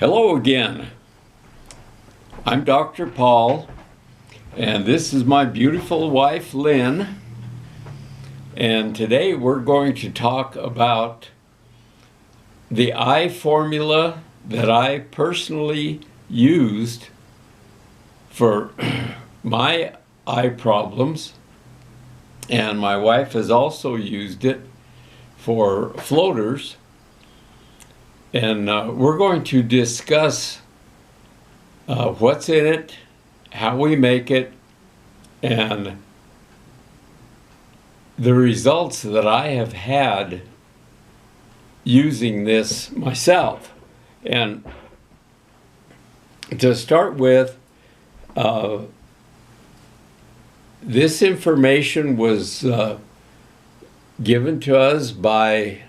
Hello again. I'm Dr. Paul, and this is my beautiful wife, Lynn. And today we're going to talk about the eye formula that I personally used for my eye problems, and my wife has also used it for floaters. And we're going to discuss what's in it, how we make it, and the results that I have had using this myself. And to start with, this information was given to us by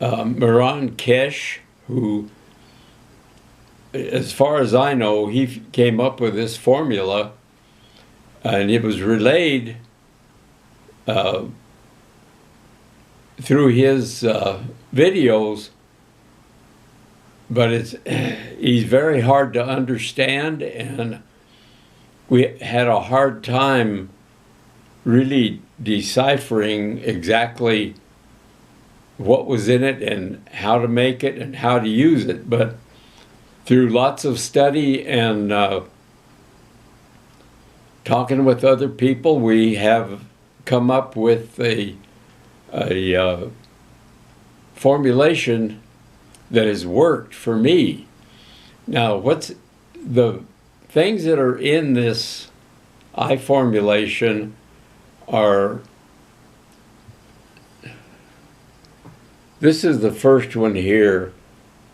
Mehran Keshe, who, as far as I know, he came up with this formula, and it was relayed through his videos, but he's very hard to understand, and we had a hard time really deciphering exactly what was in it and how to make it and how to use it. But through lots of study and talking with other people, we have come up with a formulation that has worked for me. Now, what's the things that are in this eye formulation are, this is the first one here,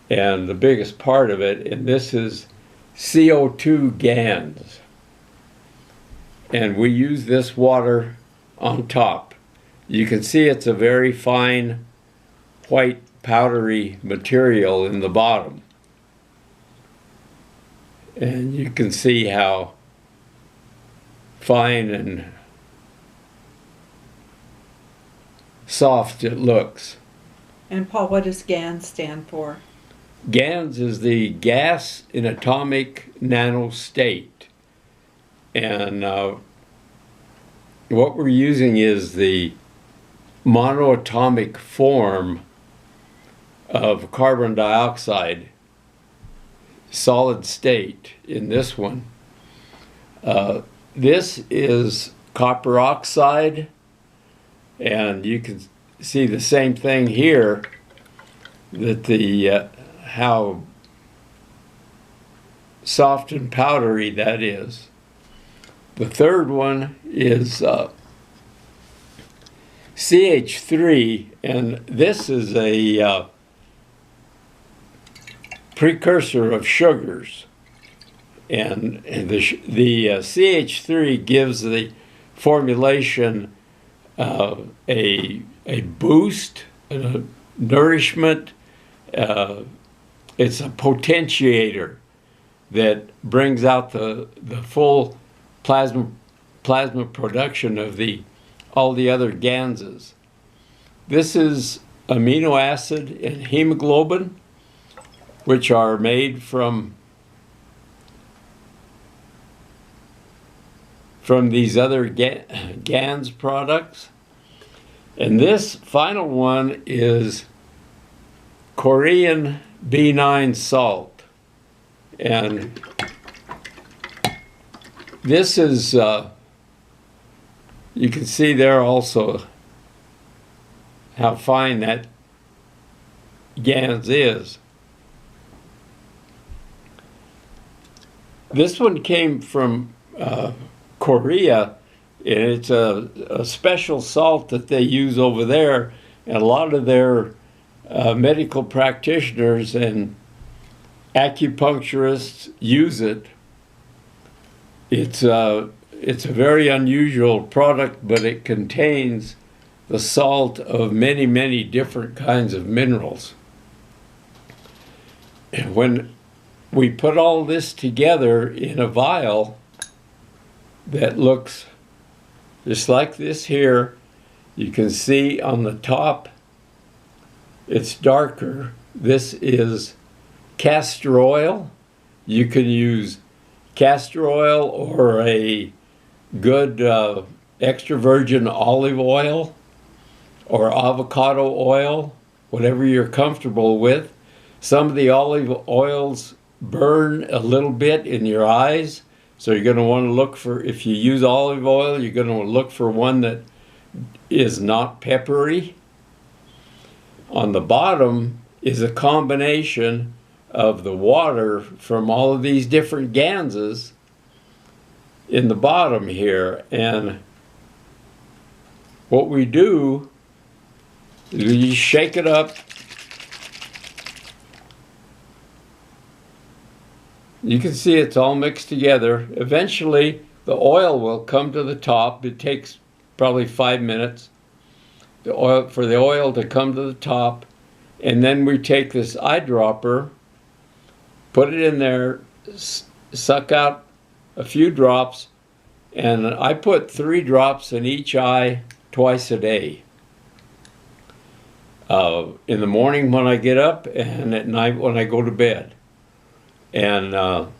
and the biggest part of it, and this is CO2 GANS. And we use this water on top. You can see it's a very fine white powdery material in the bottom. And you can see how fine and soft it looks. And Paul, what does GANS stand for? GANS is the gas in atomic nanostate. And what we're using is the monoatomic form of carbon dioxide, solid state in this one. This is copper oxide, and you can see the same thing here, that the how soft and powdery that is. The third one is CH3, and this is a precursor of sugars. And the CH3 gives the formulation a boost, nourishment. It's a potentiator that brings out the full plasma production of all the other GANSs. This is amino acid and hemoglobin, which are made from these other GANS products. And this final one is Korean B9 salt. And this is, you can see there also how fine that GANS is. This one came from Korea, and it's a special salt that they use over there, and a lot of their medical practitioners and acupuncturists use it. It's a very unusual product, but it contains the salt of many, many different kinds of minerals. And when we put all this together in a vial that looks just like this here, you can see on the top it's darker. This is castor oil. You can use castor oil or a good extra virgin olive oil or avocado oil, whatever you're comfortable with. Some of the olive oils burn a little bit in your eyes, so you're going to want to look for, if you use olive oil, you're going to look for one that is not peppery. On the bottom is a combination of the water from all of these different GANSes in the bottom here. And what we do is we shake it up. You can see it's all mixed together. Eventually the oil will come to the top. It takes probably 5 minutes for the oil to come to the top, and then we take this eyedropper, put it in there, suck out a few drops, and I put 3 drops in each eye twice a day. In the morning when I get up, and at night when I go to bed. And I'll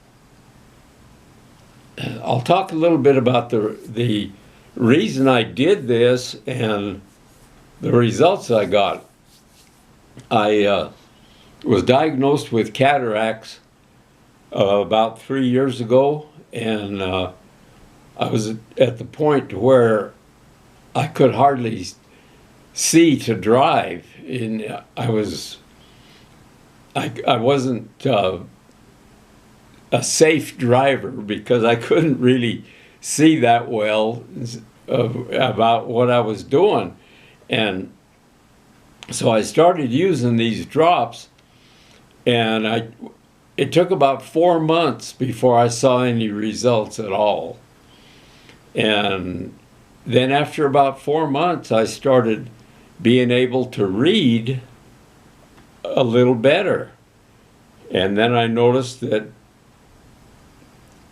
talk a little bit about the reason I did this and the results I got. I was diagnosed with cataracts about 3 years ago, and I was at the point where I could hardly see to drive. And I wasn't a safe driver because I couldn't really see that well about what I was doing. And so I started using these drops, and it took about 4 months before I saw any results at all. And then after about 4 months, I started being able to read a little better. And then I noticed that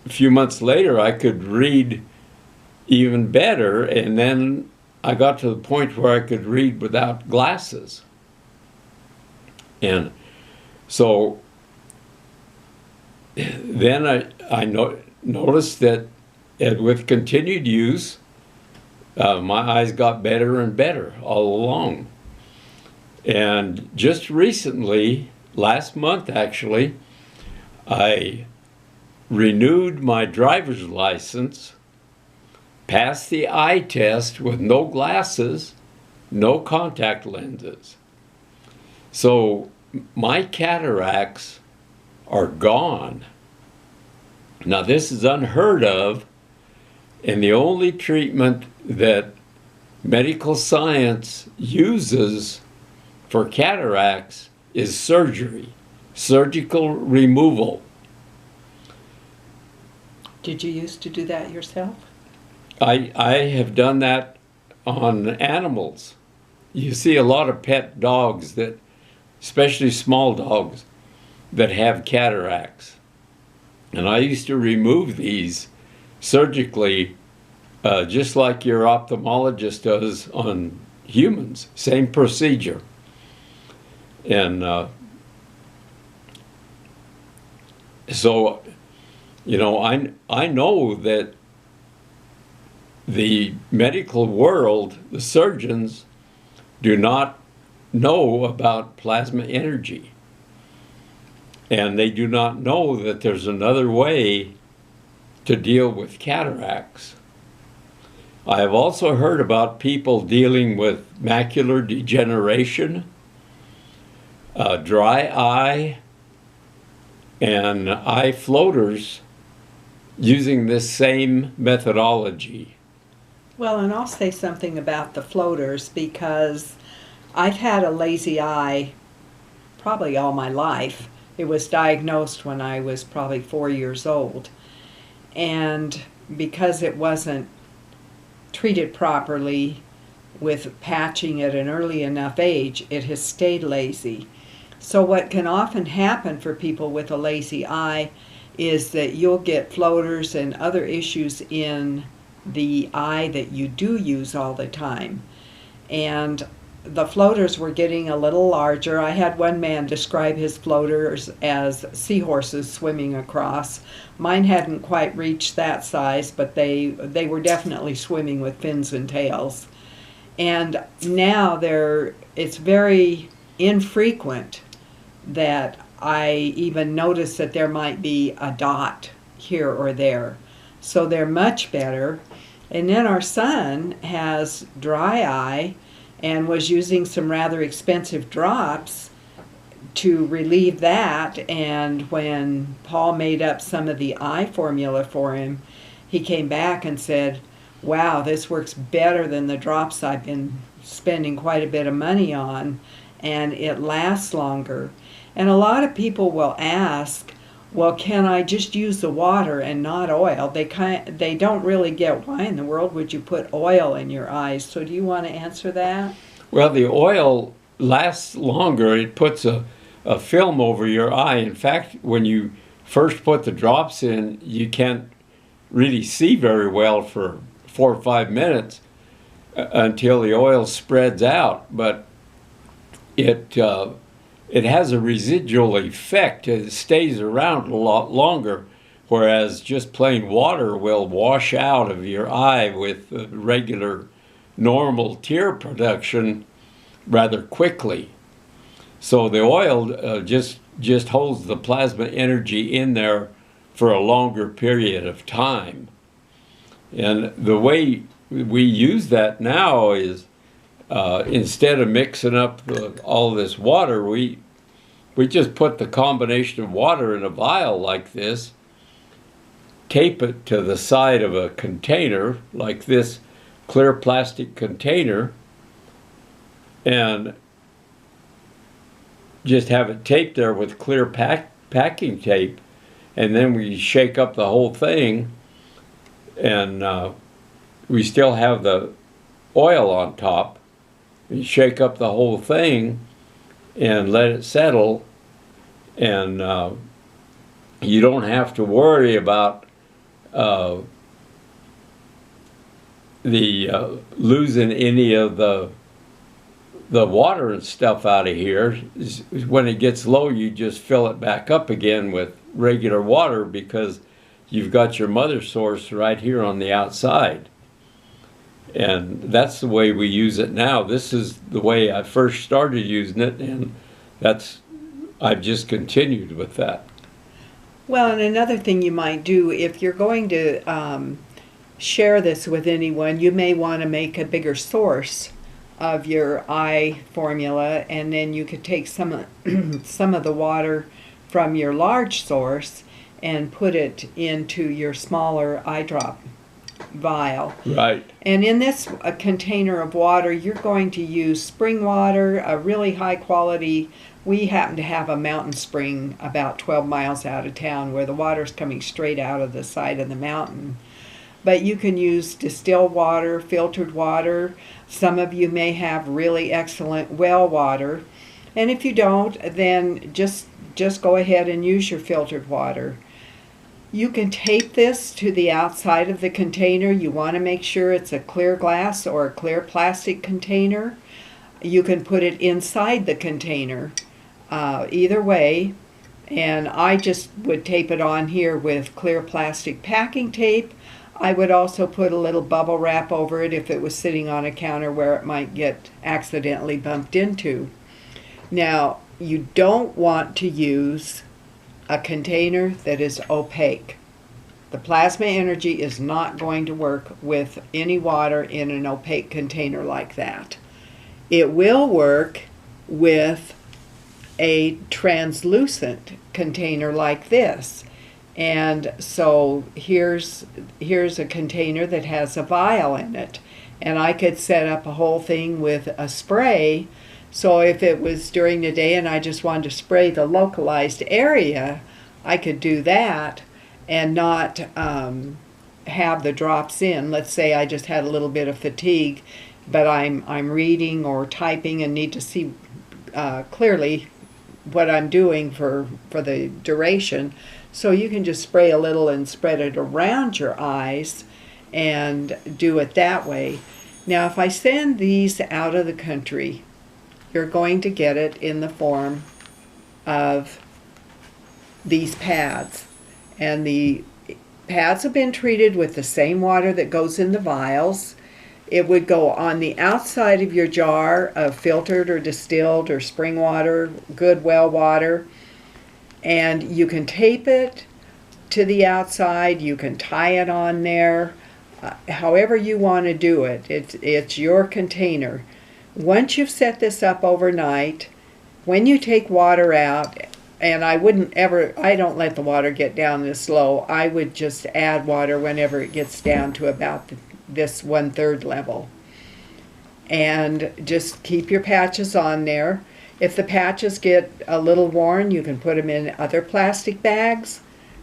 a few months later, I could read even better, and then I got to the point where I could read without glasses. And so then I noticed that with continued use, my eyes got better and better all along. And just recently, last month actually, I renewed my driver's license, passed the eye test with no glasses, no contact lenses. So my cataracts are gone. Now this is unheard of, and the only treatment that medical science uses for cataracts is surgery, surgical removal. Did you used to do that yourself? I have done that on animals. You see a lot of pet dogs that, especially small dogs, that have cataracts. And I used to remove these surgically, just like your ophthalmologist does on humans, same procedure. And so, you know, I know that the medical world, the surgeons, do not know about plasma energy. And they do not know that there's another way to deal with cataracts. I have also heard about people dealing with macular degeneration, dry eye, and eye floaters using this same methodology. Well, and I'll say something about the floaters because I've had a lazy eye probably all my life. It was diagnosed when I was probably 4 years old. And because it wasn't treated properly with patching at an early enough age, it has stayed lazy. So what can often happen for people with a lazy eye is that you'll get floaters and other issues in the eye that you do use all the time. And the floaters were getting a little larger. I had one man describe his floaters as seahorses swimming across. Mine hadn't quite reached that size, but they were definitely swimming with fins and tails. And now it's very infrequent that I even notice that there might be a dot here or there. So they're much better. And then our son has dry eye and was using some rather expensive drops to relieve that. And when Paul made up some of the eye formula for him, he came back and said, wow, this works better than the drops I've been spending quite a bit of money on, and it lasts longer. And a lot of people will ask, well, can I just use the water and not oil? They don't really get, why in the world would you put oil in your eyes? So do you want to answer that? Well, the oil lasts longer. It puts a film over your eye. In fact, when you first put the drops in, you can't really see very well for 4 or 5 minutes until the oil spreads out. But it has a residual effect. It stays around a lot longer, whereas just plain water will wash out of your eye with regular normal tear production rather quickly. So the oil just holds the plasma energy in there for a longer period of time. And the way we use that now is instead of mixing up all this water, we just put the combination of water in a vial like this, tape it to the side of a container like this clear plastic container, and just have it taped there with clear packing tape, and then we shake up the whole thing, and we still have the oil on top. You shake up the whole thing and let it settle, and you don't have to worry about losing any of the water and stuff out of here. When it gets low, you just fill it back up again with regular water because you've got your mother source right here on the outside. And that's the way we use it now. This is the way I first started using it, and I've just continued with that. Well, and another thing you might do, if you're going to share this with anyone, you may want to make a bigger source of your eye formula, and then you could take some of the water from your large source and put it into your smaller eye drop vial. Right. And in this container of water, you're going to use spring water, a really high quality. We happen to have a mountain spring about 12 miles out of town where the water's coming straight out of the side of the mountain. But you can use distilled water, filtered water. Some of you may have really excellent well water. And if you don't, then just go ahead and use your filtered water. You can tape this to the outside of the container. You want to make sure it's a clear glass or a clear plastic container. You can put it inside the container, either way. And I just would tape it on here with clear plastic packing tape. I would also put a little bubble wrap over it if it was sitting on a counter where it might get accidentally bumped into. Now, you don't want to use a container that is opaque. The plasma energy is not going to work with any water in an opaque container like that. It will work with a translucent container like this. And so here's a container that has a vial in it, and I could set up a whole thing with a spray. So if it was during the day and I just wanted to spray the localized area, I could do that and not have the drops in. Let's say I just had a little bit of fatigue, but I'm reading or typing and need to see clearly what I'm doing for the duration. So you can just spray a little and spread it around your eyes and do it that way. Now, if I send these out of the country you're going to get it in the form of these pads. And the pads have been treated with the same water that goes in the vials. It would go on the outside of your jar of filtered or distilled or spring water, good well water. And you can tape it to the outside, you can tie it on there, however you want to do it. It's your container. Once you've set this up overnight, when you take water out, and I don't let the water get down this low. I would just add water whenever it gets down to about this 1/3 level. And just keep your patches on there. If the patches get a little worn, you can put them in other plastic bags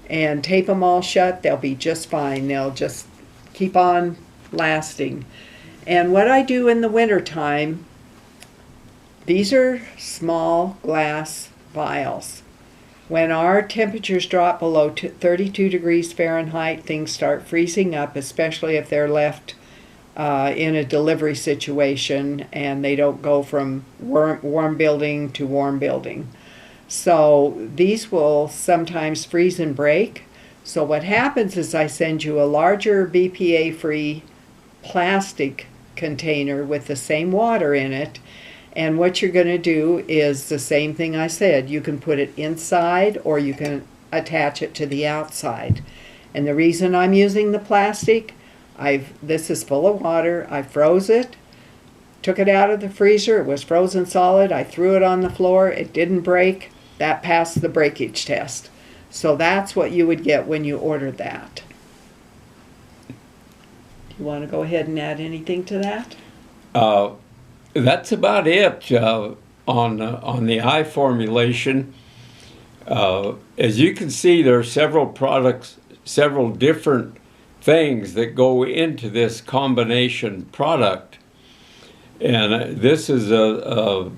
and tape them all shut. They'll be just fine. They'll just keep on lasting. And what I do in the wintertime, these are small glass vials. When our temperatures drop below 32 degrees Fahrenheit, things start freezing up, especially if they're left in a delivery situation and they don't go from warm building to warm building. So these will sometimes freeze and break. So what happens is I send you a larger BPA-free plastic container with the same water in it. And what you're going to do is the same thing I said. You can put it inside or you can attach it to the outside. And the reason I'm using the plastic, this is full of water. I froze it, took it out of the freezer. It was frozen solid. I threw it on the floor. It didn't break. That passed the breakage test. So that's what you would get when you ordered that. Do you want to go ahead and add anything to that? That's about it on the eye formulation. As you can see, there are several products, several different things that go into this combination product. And this is a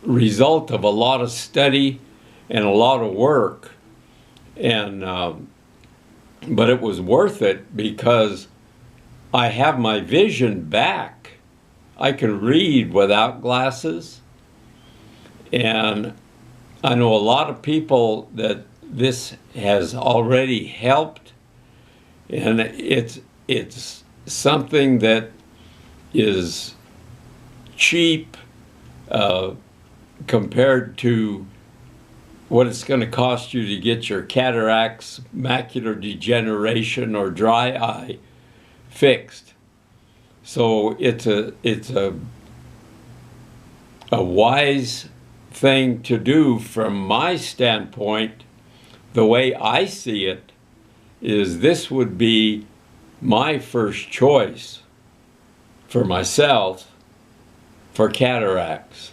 result of a lot of study and a lot of work. And but it was worth it because I have my vision back. I can read without glasses, and I know a lot of people that this has already helped, and it's something that is cheap compared to what it's going to cost you to get your cataracts, macular degeneration, or dry eye fixed. So it's a wise thing to do from my standpoint. The way I see it is this would be my first choice for myself for cataracts.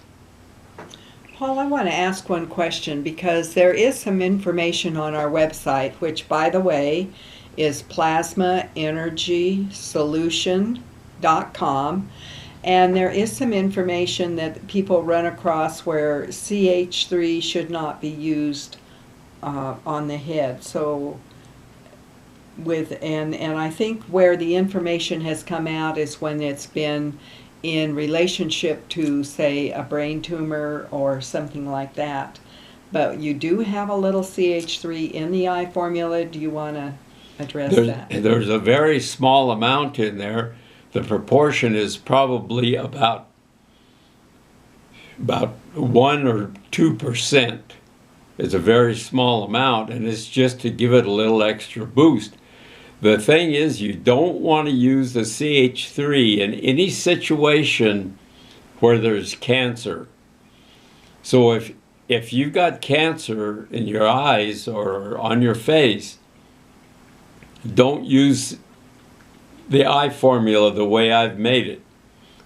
Paul, I want to ask one question because there is some information on our website, which, by the way, is plasmaenergysolution.com, and there is some information that people run across where CH3 should not be used on the head. So and I think where the information has come out is when it's been in relationship to, say, a brain tumor or something like that. But you do have a little CH3 in the eye formula. Do you want to address that? There's a very small amount in there. The proportion is probably about 1 or 2%. It's a very small amount, and it's just to give it a little extra boost. The thing is, you don't want to use the CH3 in any situation where there's cancer. So if you've got cancer in your eyes or on your face, don't use the eye formula the way I've made it.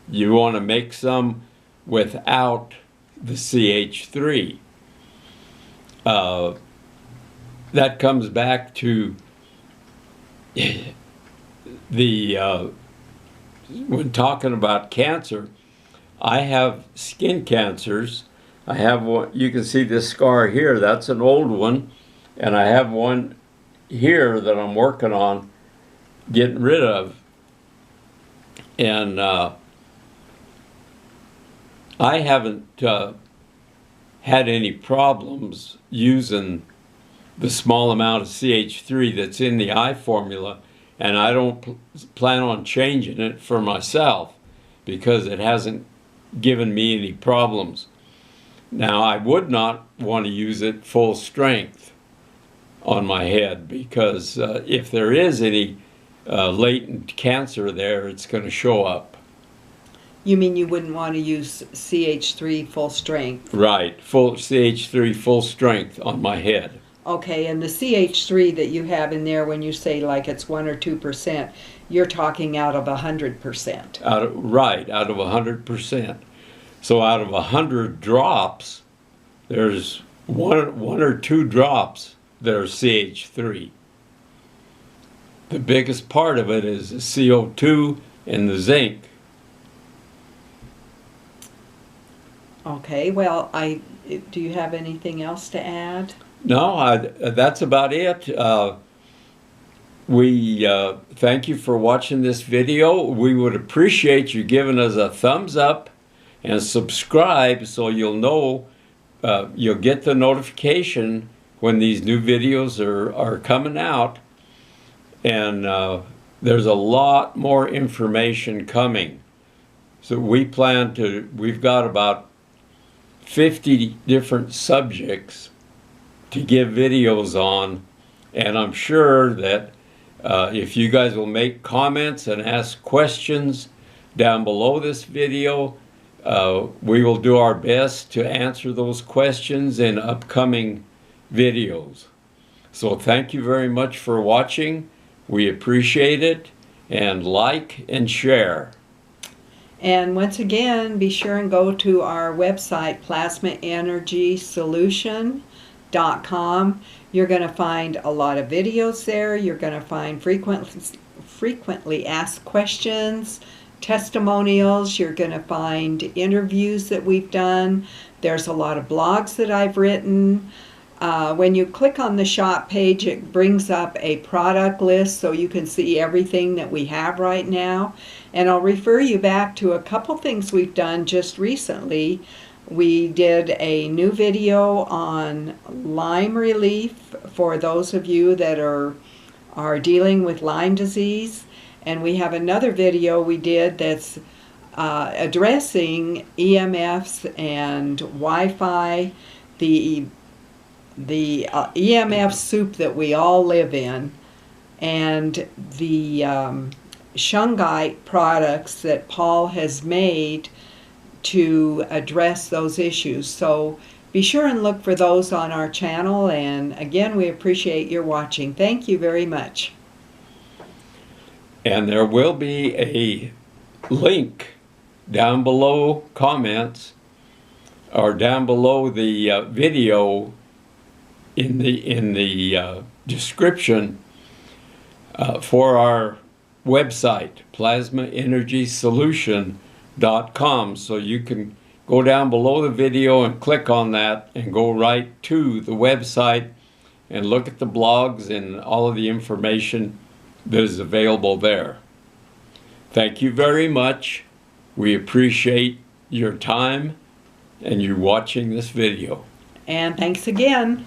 You want to make some without the CH3. That comes back to when talking about cancer, I have skin cancers. I have one, you can see this scar here, that's an old one, and I have one here that I'm working on getting rid of. And I haven't had any problems using the small amount of CH3 that's in the eye formula, and I don't plan on changing it for myself because it hasn't given me any problems. Now, I would not want to use it full strength on my head because if there is any latent cancer there, it's going to show up. You mean you wouldn't want to use CH3 full strength? Right, full CH3 full strength on my head. Okay, and the CH3 that you have in there, when you say like it's 1 or 2%, you're talking out of 100%. Right, out of 100%. So out of 100 drops, there's one or two drops that are CH3. The biggest part of it is the CO2 and the zinc. Okay, well, do you have anything else to add? No, that's about it. We thank you for watching this video. We would appreciate you giving us a thumbs up and subscribe so you'll know, you'll get the notification when these new videos are coming out. And there's a lot more information coming. So we've got about 50 different subjects to give videos on, and I'm sure that if you guys will make comments and ask questions down below this video, we will do our best to answer those questions in upcoming videos. So thank you very much for watching. We appreciate it, and like and share. And once again, be sure and go to our website, plasmaenergysolution.com. You're going to find a lot of videos there. You're going to find frequently asked questions, testimonials. You're going to find interviews that we've done. There's a lot of blogs that I've written. When you click on the shop page, it brings up a product list so you can see everything that we have right now. And I'll refer you back to a couple things we've done just recently. We did a new video on Lyme relief for those of you that are dealing with Lyme disease. And we have another video we did that's addressing EMFs and Wi-Fi, the EMF soup that we all live in, and the shungite products that Paul has made to address those issues. So be sure and look for those on our channel, and again, we appreciate your watching. Thank you very much. And there will be a link down below comments, or down below the video in the description for our website, plasmaenergysolution.com. So you can go down below the video and click on that and go right to the website and look at the blogs and all of the information that is available there. Thank you very much. We appreciate your time and you watching this video. And thanks again.